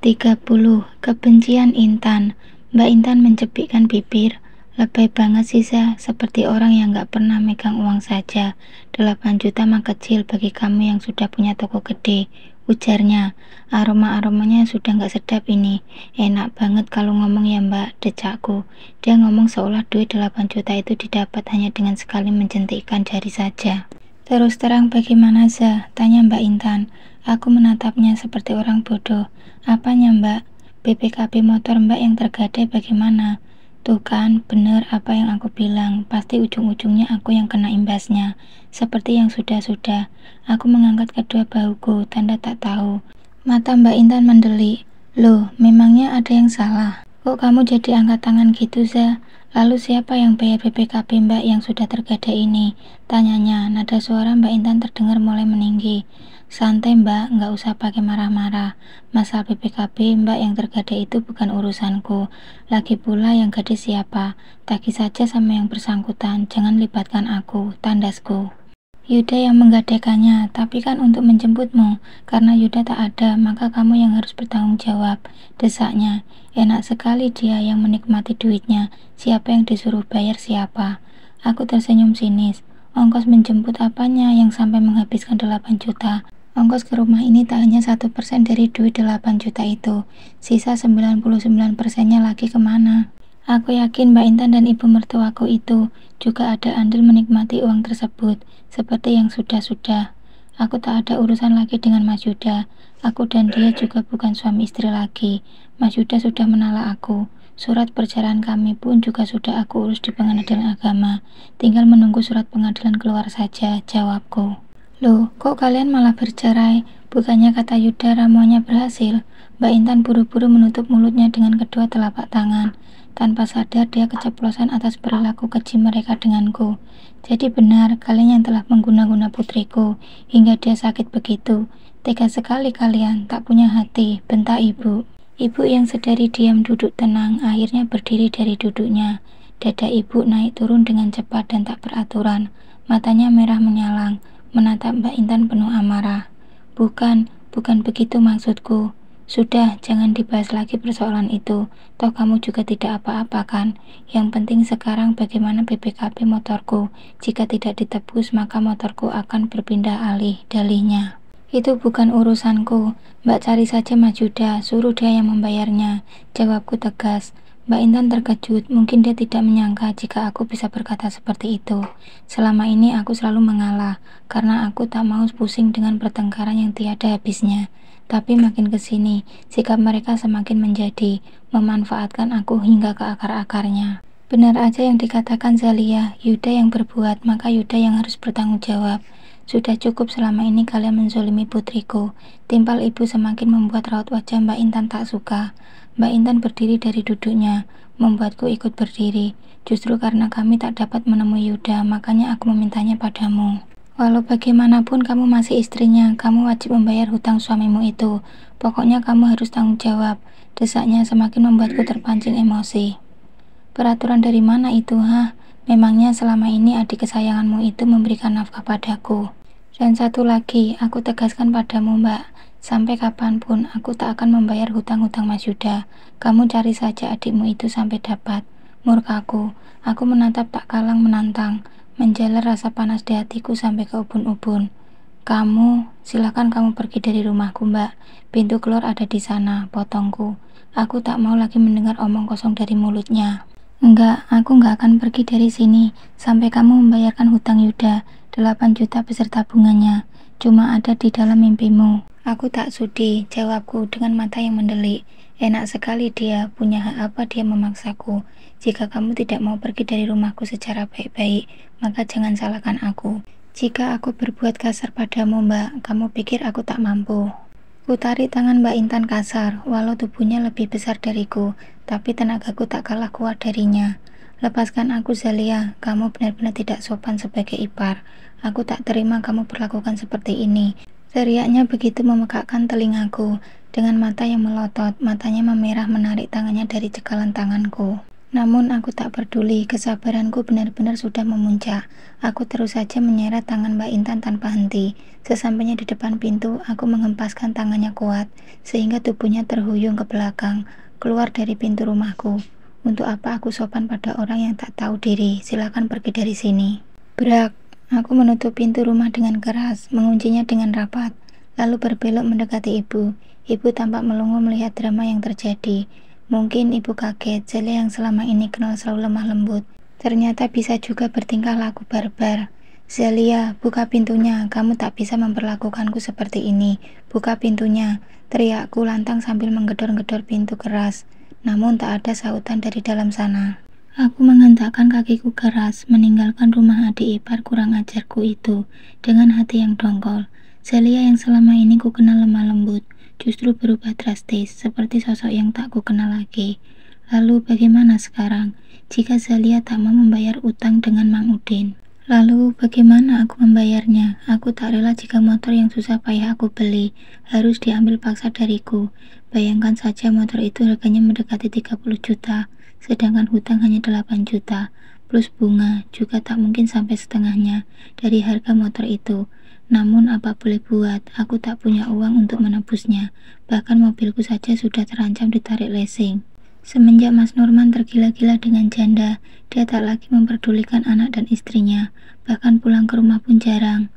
30. Kebencian Intan. Mbak Intan mencepikkan bibir. Lebay banget sih, seperti orang yang gak pernah megang uang saja. 8 juta mah kecil bagi kamu yang sudah punya toko gede, ujarnya. Aromanya sudah gak sedap ini. Enak banget kalau ngomong ya mbak, decakku. Dia ngomong seolah duit 8 juta itu didapat hanya dengan sekali menjentikkan jari saja. Terus terang bagaimana tanya Mbak Intan. Aku menatapnya seperti orang bodoh. Apanya mbak? BPKB motor mbak yang tergadai bagaimana? Tuh kan, bener apa yang aku bilang. Pasti ujung-ujungnya aku yang kena imbasnya. Seperti yang sudah-sudah. Aku mengangkat kedua bahuku, tanda tak tahu. Mata Mbak Intan mendelik. Loh, memangnya ada yang salah? Kok kamu jadi angkat tangan gitu, Lalu siapa yang bayar BPKB mbak yang sudah tergadai ini? Tanyanya. Nada suara Mbak Intan terdengar mulai meninggi. Santai mbak, nggak usah pakai marah-marah. Masalah BPKB mbak yang tergadai itu bukan urusanku. Lagi pula yang gadis siapa? Tagih saja sama yang bersangkutan, jangan libatkan aku, tandasku. Yuda yang menggadaikannya, tapi kan untuk menjemputmu. Karena Yuda tak ada, maka kamu yang harus bertanggung jawab, desaknya. Enak sekali dia yang menikmati duitnya. Siapa yang disuruh bayar siapa? Aku tersenyum sinis. Ongkos menjemput apanya yang sampai menghabiskan 8 juta? Ongkos ke rumah ini tak hanya 1% dari duit 8 juta itu. Sisa 99%-nya lagi kemana? Aku yakin Mbak Intan dan ibu mertuaku itu juga ada andil menikmati uang tersebut, seperti yang sudah-sudah. Aku tak ada urusan lagi dengan Mas Yuda. Aku dan dia juga bukan suami istri lagi. Mas Yuda sudah menolak aku. Surat perceraian kami pun juga sudah aku urus di pengadilan agama. Tinggal menunggu surat pengadilan keluar saja, jawabku. Loh, kok kalian malah bercerai? Bukannya kata Yuda ramuannya berhasil? Mbak Intan buru-buru menutup mulutnya dengan kedua telapak tangan. Tanpa sadar dia keceplosan atas perilaku keji mereka denganku. Jadi benar, kalian yang telah mengguna-guna putriku hingga dia sakit begitu. Tega sekali kalian, tak punya hati, bentak ibu. Ibu yang sedari diam duduk tenang, akhirnya berdiri dari duduknya. Dada ibu naik turun dengan cepat dan tak beraturan. Matanya merah menyalang, menatap Mbak Intan penuh amarah. Bukan begitu maksudku. Sudah, jangan dibahas lagi persoalan itu. Toh kamu juga tidak apa-apa kan? Yang penting sekarang bagaimana BPKB motorku. Jika tidak ditebus, maka motorku akan berpindah alih, dalihnya. Itu bukan urusanku. Mbak cari saja Mas Yuda, suruh dia yang membayarnya. Jawabku tegas. Mbak Intan terkejut, mungkin dia tidak menyangka jika aku bisa berkata seperti itu. Selama ini aku selalu mengalah, karena aku tak mau pusing dengan pertengkaran yang tiada habisnya. Tapi makin kesini, sikap mereka semakin menjadi, memanfaatkan aku hingga ke akar-akarnya. Benar aja yang dikatakan Zalia, Yuda yang berbuat, maka Yuda yang harus bertanggung jawab. Sudah cukup selama ini kalian menzolimi putriku. Timpal ibu semakin membuat raut wajah Mbak Intan tak suka. Mbak Intan berdiri dari duduknya, membuatku ikut berdiri. Justru karena kami tak dapat menemui Yuda, makanya aku memintanya padamu. Walau bagaimanapun kamu masih istrinya, kamu wajib membayar hutang suamimu itu. Pokoknya kamu harus tanggung jawab. Desaknya semakin membuatku terpancing emosi. Peraturan dari mana itu, Memangnya selama ini adik kesayanganmu itu memberikan nafkah padaku. Dan satu lagi, aku tegaskan padamu mbak, sampai kapanpun aku tak akan membayar hutang-hutang Mas Yuda. Kamu cari saja adikmu itu sampai dapat. Murkaku, aku menatap tak kalang menantang, menjalar rasa panas di hatiku sampai ke ubun-ubun. Silakan kamu pergi dari rumahku mbak. Pintu keluar ada di sana, potongku. Aku tak mau lagi mendengar omong kosong dari mulutnya. Enggak, aku enggak akan pergi dari sini sampai kamu membayarkan hutang Yuda 8 juta beserta bunganya. Cuma ada di dalam mimpimu. Aku tak sudi, jawabku dengan mata yang mendelik. Enak sekali dia, punya hak apa dia memaksaku. Jika kamu tidak mau pergi dari rumahku secara baik-baik, maka jangan salahkan aku. Jika aku berbuat kasar padamu mbak, kamu pikir aku tak mampu? Ku tarik tangan Mbak Intan kasar, walau tubuhnya lebih besar dariku, tapi tenagaku tak kalah kuat darinya. Lepaskan aku Zalia, kamu benar-benar tidak sopan sebagai ipar. Aku tak terima kamu perlakukan seperti ini. Teriaknya begitu memekakkan telingaku. Dengan mata yang melotot, matanya memerah menarik tangannya dari cegalan tanganku. Namun aku tak peduli, kesabaranku benar-benar sudah memuncak. Aku terus saja menyeret tangan Mbak Intan tanpa henti. Sesampainya di depan pintu, aku menghempaskan tangannya kuat, sehingga tubuhnya terhuyung ke belakang, keluar dari pintu rumahku. Untuk apa aku sopan pada orang yang tak tahu diri? Silakan pergi dari sini. Brak! Aku menutup pintu rumah dengan keras, menguncinya dengan rapat, lalu berbelok mendekati ibu. Ibu tampak melongo melihat drama yang terjadi. Mungkin ibu kaget, Celia yang selama ini kenal selalu lemah lembut, ternyata bisa juga bertingkah laku barbar. Celia, buka pintunya, kamu tak bisa memperlakukanku seperti ini. Buka pintunya, teriakku lantang sambil menggedor-gedor pintu keras. Namun tak ada sahutan dari dalam sana. Aku menghentakkan kakiku keras, meninggalkan rumah adik ipar kurang ajarku itu, dengan hati yang dongkol. Celia yang selama ini ku kenal lemah lembut, justru berubah drastis, seperti sosok yang tak ku kenal lagi. Lalu bagaimana sekarang, jika Celia tak mau membayar utang dengan Mang Udin? Lalu bagaimana aku membayarnya? Aku tak rela jika motor yang susah payah aku beli harus diambil paksa dariku. Bayangkan saja motor itu harganya mendekati 30 juta. Sedangkan hutang hanya 8 juta, plus bunga juga tak mungkin sampai setengahnya dari harga motor itu. Namun apa boleh buat, aku tak punya uang untuk menebusnya. Bahkan mobilku saja sudah terancam ditarik lesing. Semenjak Mas Nurman tergila-gila dengan janda, dia tak lagi memperdulikan anak dan istrinya. Bahkan pulang ke rumah pun jarang.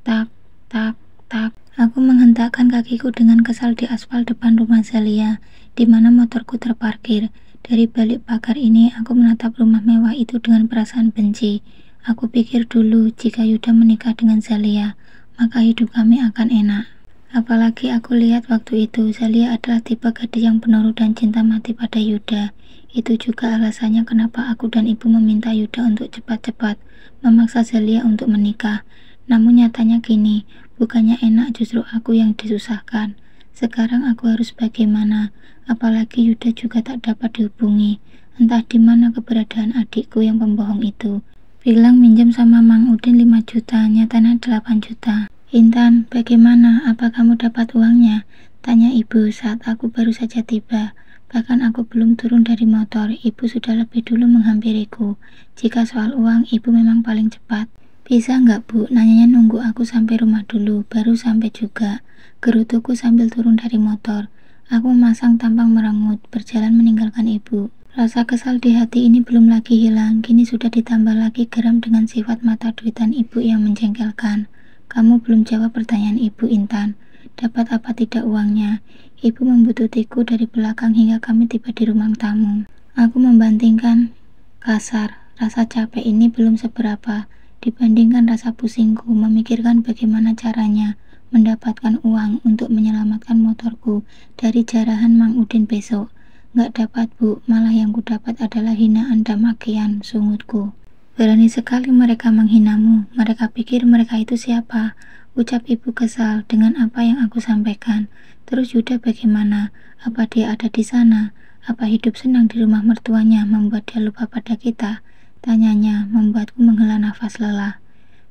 Tak, tak, tak. Aku menghentakkan kakiku dengan kesal di aspal depan rumah Celia, di mana motorku terparkir. Dari balik pagar ini, aku menatap rumah mewah itu dengan perasaan benci. Aku pikir dulu, jika Yuda menikah dengan Celia, maka hidup kami akan enak. Apalagi aku lihat waktu itu, Celia adalah tipe gadis yang penurut dan cinta mati pada Yuda. Itu juga alasannya kenapa aku dan ibu meminta Yuda untuk cepat-cepat memaksa Celia untuk menikah. Namun nyatanya gini, bukannya enak, justru aku yang disusahkan. Sekarang aku harus bagaimana? Apalagi Yuda juga tak dapat dihubungi. Entah di mana keberadaan adikku yang pembohong itu. Bilang minjem sama Mang Udin 5 juta, nyatanya 8 juta. Intan, bagaimana? Apa kamu dapat uangnya? Tanya ibu saat aku baru saja tiba. Bahkan aku belum turun dari motor, ibu sudah lebih dulu menghampiriku. Jika soal uang, ibu memang paling cepat. Bisa nggak bu, nanyanya nunggu aku sampai rumah dulu, baru sampai juga. Gerutuku sambil turun dari motor. Aku memasang tampang merengut, berjalan meninggalkan ibu. Rasa kesal di hati ini belum lagi hilang, kini sudah ditambah lagi geram dengan sifat mata duitan ibu yang menjengkelkan. Kamu belum jawab pertanyaan ibu, Intan. Dapat apa tidak uangnya? Ibu membututiku dari belakang hingga kami tiba di ruang tamu. Aku membantingkan kasar, rasa capek ini belum seberapa dibandingkan rasa pusingku memikirkan bagaimana caranya mendapatkan uang untuk menyelamatkan motorku dari jarahan Mang Udin besok. Nggak dapat bu, malah yang ku dapat adalah hinaan dan makian, sungutku. Berani sekali mereka menghinamu, mereka pikir mereka itu siapa? Ucap ibu kesal dengan apa yang aku sampaikan. Terus Yuda bagaimana? Apa dia ada di sana? Apa hidup senang di rumah mertuanya membuat dia lupa pada kita? Tanyanya membuatku menghela nafas lelah.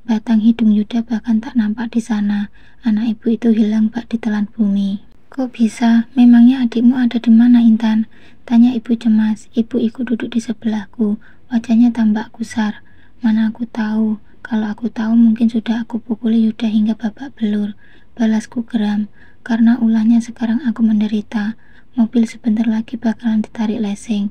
Batang hidung Yuda bahkan tak nampak di sana. Anak ibu itu hilang bak ditelan bumi. Kok bisa? Memangnya adikmu ada di mana, Intan? Tanya ibu cemas. Ibu-ibu duduk di sebelahku. Wajahnya tampak gusar. Mana aku tahu. Kalau aku tahu mungkin sudah aku pukuli Yuda hingga babak belur. Balasku geram. Karena ulahnya sekarang aku menderita. Mobil sebentar lagi bakalan ditarik lesing.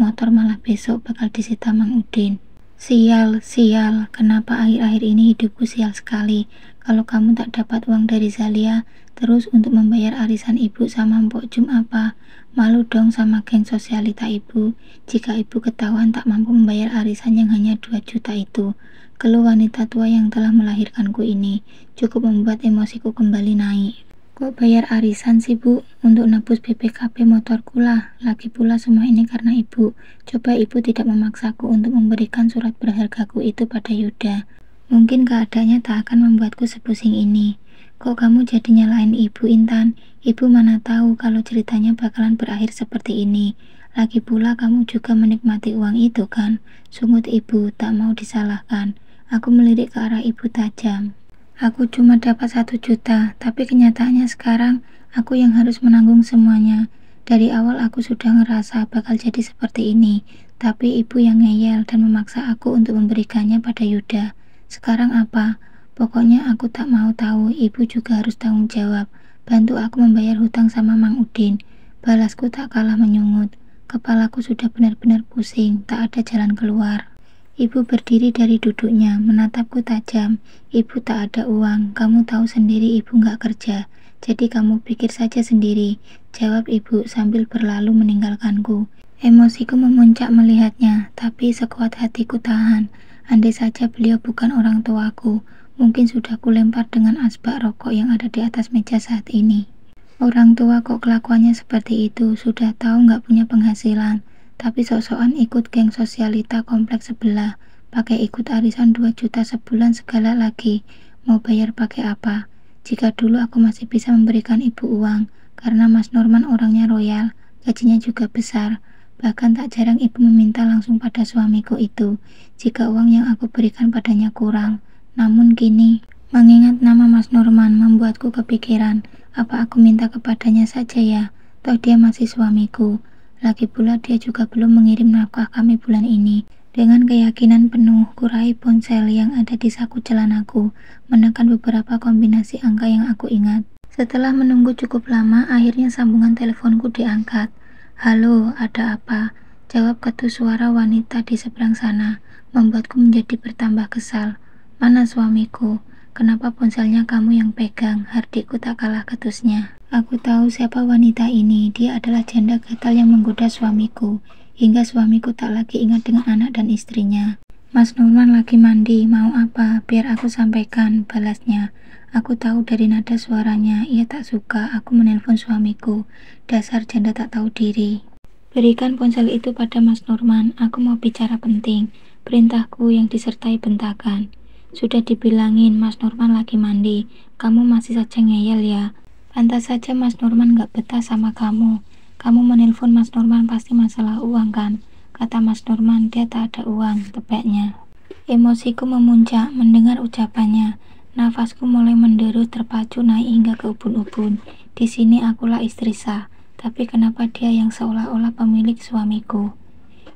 Motor malah besok bakal disita Mang Udin. Sial, sial, kenapa akhir-akhir ini hidupku sial sekali. Kalau kamu tak dapat uang dari Zalia, terus untuk membayar arisan ibu sama Mbok Jum apa? Malu dong sama geng sosialita ibu, jika ibu ketahuan tak mampu membayar arisan yang hanya 2 juta itu. Keluh wanita tua yang telah melahirkanku ini, cukup membuat emosiku kembali naik. Kok bayar arisan sih bu? Untuk nebus BPKB motorku lah. Lagi pula semua ini karena ibu. Coba ibu tidak memaksaku untuk memberikan surat berhargaku itu pada Yuda. Mungkin keadaannya tak akan membuatku sepusing ini. Kok kamu jadi nyalain ibu, Intan? Ibu mana tahu kalau ceritanya bakalan berakhir seperti ini. Lagi pula kamu juga menikmati uang itu kan? Sungut ibu, tak mau disalahkan. Aku melirik ke arah ibu tajam. Aku cuma dapat 1 juta, tapi kenyataannya sekarang aku yang harus menanggung semuanya. Dari awal aku sudah ngerasa bakal jadi seperti ini, tapi ibu yang ngeyel dan memaksa aku untuk memberikannya pada Yuda. Sekarang apa? Pokoknya aku tak mau tahu, ibu juga harus tanggung jawab. Bantu aku membayar hutang sama Mang Udin. Balasku tak kalah menyungut. Kepalaku sudah benar-benar pusing, tak ada jalan keluar. Ibu berdiri dari duduknya, menatapku tajam. Ibu tak ada uang, kamu tahu sendiri ibu nggak kerja. Jadi kamu pikir saja sendiri, jawab ibu sambil berlalu meninggalkanku. Emosiku memuncak melihatnya, tapi sekuat hatiku tahan. Andai saja beliau bukan orang tuaku, mungkin sudah kulempar dengan asbak rokok yang ada di atas meja saat ini. Orang tua kok kelakuannya seperti itu, sudah tahu nggak punya penghasilan, tapi sok-sokan ikut geng sosialita kompleks sebelah, pakai ikut arisan 2 juta sebulan segala lagi, mau bayar pakai apa? Jika dulu aku masih bisa memberikan ibu uang, karena Mas Norman orangnya royal, gajinya juga besar, bahkan tak jarang ibu meminta langsung pada suamiku itu, jika uang yang aku berikan padanya kurang. Namun kini, mengingat nama Mas Norman membuatku kepikiran, apa aku minta kepadanya saja ya, toh dia masih suamiku. Lagi pula dia juga belum mengirim nafkah kami bulan ini. Dengan keyakinan penuh, kurai ponsel yang ada di saku celanaku, menekan beberapa kombinasi angka yang aku ingat. Setelah menunggu cukup lama, akhirnya sambungan teleponku diangkat. Halo, ada apa? Jawab ketus suara wanita di seberang sana, membuatku menjadi bertambah kesal. Mana suamiku? Kenapa ponselnya kamu yang pegang? Hardikku tak kalah ketusnya. Aku tahu siapa wanita ini, dia adalah janda gatal yang menggoda suamiku. Hingga suamiku tak lagi ingat dengan anak dan istrinya. Mas Norman lagi mandi, mau apa? Biar aku sampaikan, balasnya. Aku tahu dari nada suaranya, ia tak suka aku menelpon suamiku. Dasar janda tak tahu diri. Berikan ponsel itu pada Mas Norman, aku mau bicara penting. Perintahku yang disertai bentakan. Sudah dibilangin Mas Norman lagi mandi, kamu masih saja ngeyel ya. Pantas saja Mas Norman gak betah sama kamu. Kamu menelpon Mas Norman pasti masalah uang kan? Kata Mas Norman dia tak ada uang, tepeknya. Emosiku memuncak mendengar ucapannya. Nafasku mulai menderu terpacu naik hingga ke ubun-ubun. Di sini akulah istri sah, tapi kenapa dia yang seolah-olah pemilik suamiku?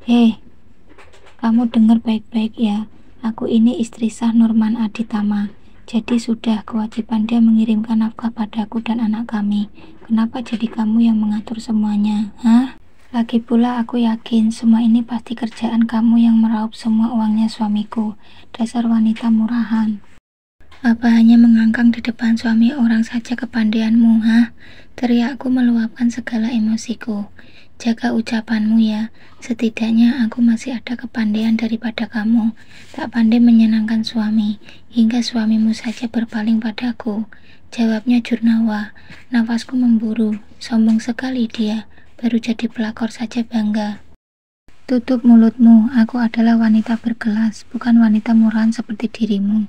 Hei, kamu dengar baik-baik ya. Aku ini istri sah Norman Aditama. Jadi sudah kewajiban dia mengirimkan nafkah padaku dan anak kami. Kenapa jadi kamu yang mengatur semuanya? Hah? Lagi pula aku yakin semua ini pasti kerjaan kamu yang meraup semua uangnya suamiku. Dasar wanita murahan. Apa hanya mengangkang di depan suami orang saja kepandaianmu, hah? Teriakku meluapkan segala emosiku. Jaga ucapanmu ya, setidaknya aku masih ada kepandaian daripada kamu. Tak pandai menyenangkan suami, hingga suamimu saja berpaling padaku. Jawabnya Jurnawa. Nafasku memburu, sombong sekali dia, baru jadi pelakor saja bangga. Tutup mulutmu, aku adalah wanita berkelas, bukan wanita murahan seperti dirimu.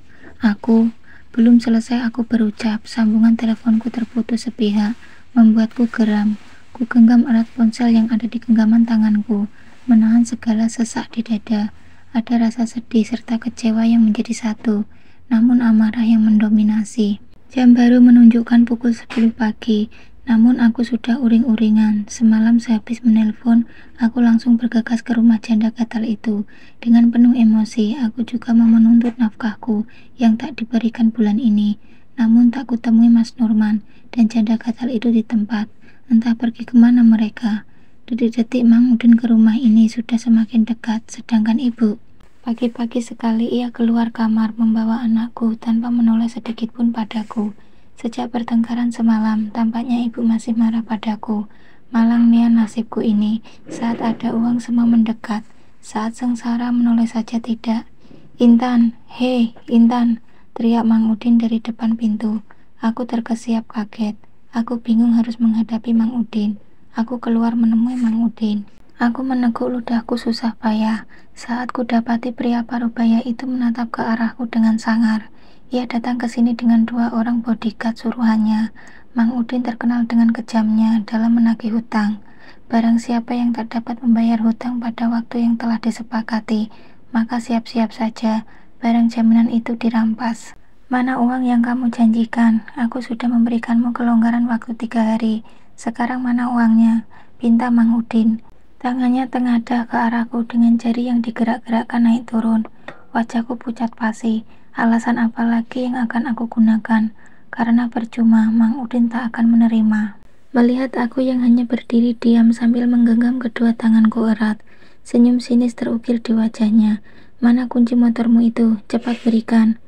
Belum selesai aku berucap, sambungan teleponku terputus sepihak, membuatku geram. Ku genggam erat ponsel yang ada di genggaman tanganku, menahan segala sesak di dada. Ada rasa sedih serta kecewa yang menjadi satu, namun amarah yang mendominasi. Jam baru menunjukkan pukul 10 pagi, namun aku sudah uring-uringan. Semalam sehabis menelpon, aku langsung bergegas ke rumah janda gatal itu. Dengan penuh emosi, aku juga mau menuntut nafkahku yang tak diberikan bulan ini. Namun tak kutemui Mas Norman dan janda gatal itu di tempat. Entah pergi kemana mereka. Detik-detik Mang Udin ke rumah ini sudah semakin dekat, sedangkan ibu. Pagi-pagi sekali ia keluar kamar membawa anakku tanpa menoleh sedikit pun padaku. Sejak pertengkaran semalam, tampaknya ibu masih marah padaku. Malangnya nasibku ini, saat ada uang semua mendekat, saat sengsara menoleh saja tidak. Intan, hei Intan, teriak Mang Udin dari depan pintu. Aku terkesiap kaget. Aku bingung harus menghadapi Mang Udin. Aku keluar menemui Mang Udin. Aku meneguk ludahku susah payah saat ku dapati pria parubaya itu menatap ke arahku dengan sangar. Ia datang ke sini dengan 2 orang bodyguard suruhannya. Mang Udin terkenal dengan kejamnya dalam menagih hutang. Barang siapa yang tak dapat membayar hutang pada waktu yang telah disepakati, maka siap-siap saja barang jaminan itu dirampas. Mana uang yang kamu janjikan? Aku sudah memberikanmu kelonggaran waktu 3 hari. Sekarang mana uangnya? pinta Mang Udin. Tangannya tengadah ke arahku dengan jari yang digerak-gerakkan naik turun. Wajahku pucat pasi. Alasan apa lagi yang akan aku gunakan? Karena percuma, Mang Udin tak akan menerima. Melihat aku yang hanya berdiri diam sambil menggenggam kedua tanganku erat, senyum sinis terukir di wajahnya. Mana kunci motormu itu? Cepat berikan.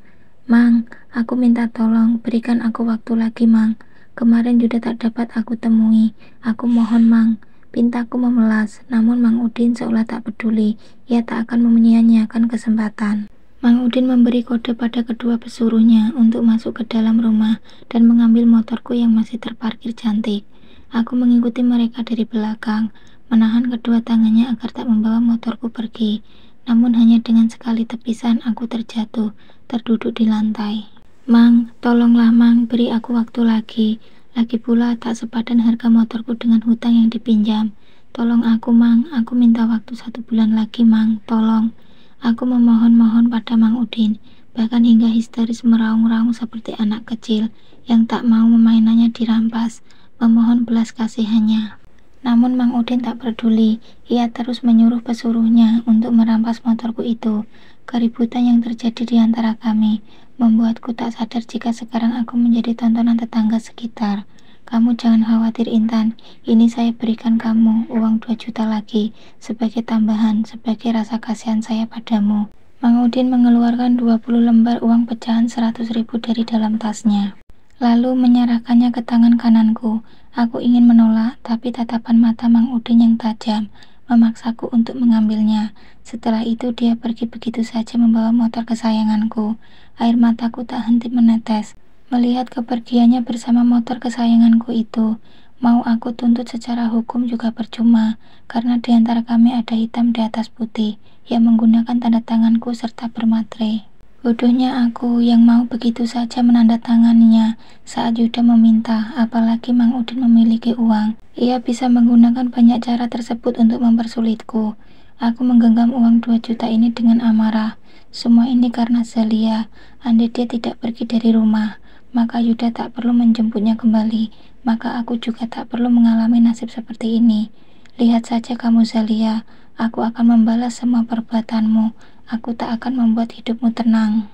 Mang, aku minta tolong, berikan aku waktu lagi, Mang. Kemarin juga tak dapat aku temui. Aku mohon, Mang. Pintaku memelas, namun Mang Udin seolah tak peduli. Ia tak akan menyia-nyiakan kesempatan. Mang Udin memberi kode pada kedua pesuruhnya untuk masuk ke dalam rumah dan mengambil motorku yang masih terparkir cantik. Aku mengikuti mereka dari belakang, menahan kedua tangannya agar tak membawa motorku pergi. Namun hanya dengan sekali tepisan aku terjatuh, terduduk di lantai. Mang, tolonglah Mang, beri aku waktu lagi. Lagi pula tak sepadan harga motorku dengan hutang yang dipinjam. Tolong aku, Mang, aku minta waktu 1 bulan lagi, Mang, tolong. Aku memohon-mohon pada Mang Udin, bahkan hingga histeris meraung-raung seperti anak kecil yang tak mau mainannya dirampas, memohon belas kasihannya. Namun Mang Udin tak peduli, ia terus menyuruh pesuruhnya untuk merampas motorku itu. Keributan yang terjadi di antara kami membuatku tak sadar jika sekarang aku menjadi tontonan tetangga sekitar. Kamu jangan khawatir Intan, ini saya berikan kamu uang 2 juta lagi sebagai tambahan, sebagai rasa kasihan saya padamu. Mang Udin mengeluarkan 20 lembar uang pecahan 100.000 dari dalam tasnya, lalu menyerahkannya ke tangan kananku. Aku ingin menolak, tapi tatapan mata Mang Udin yang tajam memaksaku untuk mengambilnya. Setelah itu dia pergi begitu saja membawa motor kesayanganku. Air mataku tak henti menetes melihat kepergiannya bersama motor kesayanganku itu. Mau aku tuntut secara hukum juga percuma, karena di antara kami ada hitam di atas putih yang menggunakan tanda tanganku serta bermaterai. Bodohnya aku yang mau begitu saja menandatanganinya saat Yuda meminta, apalagi Mang Udin memiliki uang. Ia bisa menggunakan banyak cara tersebut untuk mempersulitku. Aku menggenggam uang 2 juta ini dengan amarah. Semua ini karena Zalia. Andai dia tidak pergi dari rumah, maka Yuda tak perlu menjemputnya kembali, maka aku juga tak perlu mengalami nasib seperti ini. Lihat saja kamu Zalia, aku akan membalas semua perbuatanmu. Aku tak akan membuat hidupmu tenang.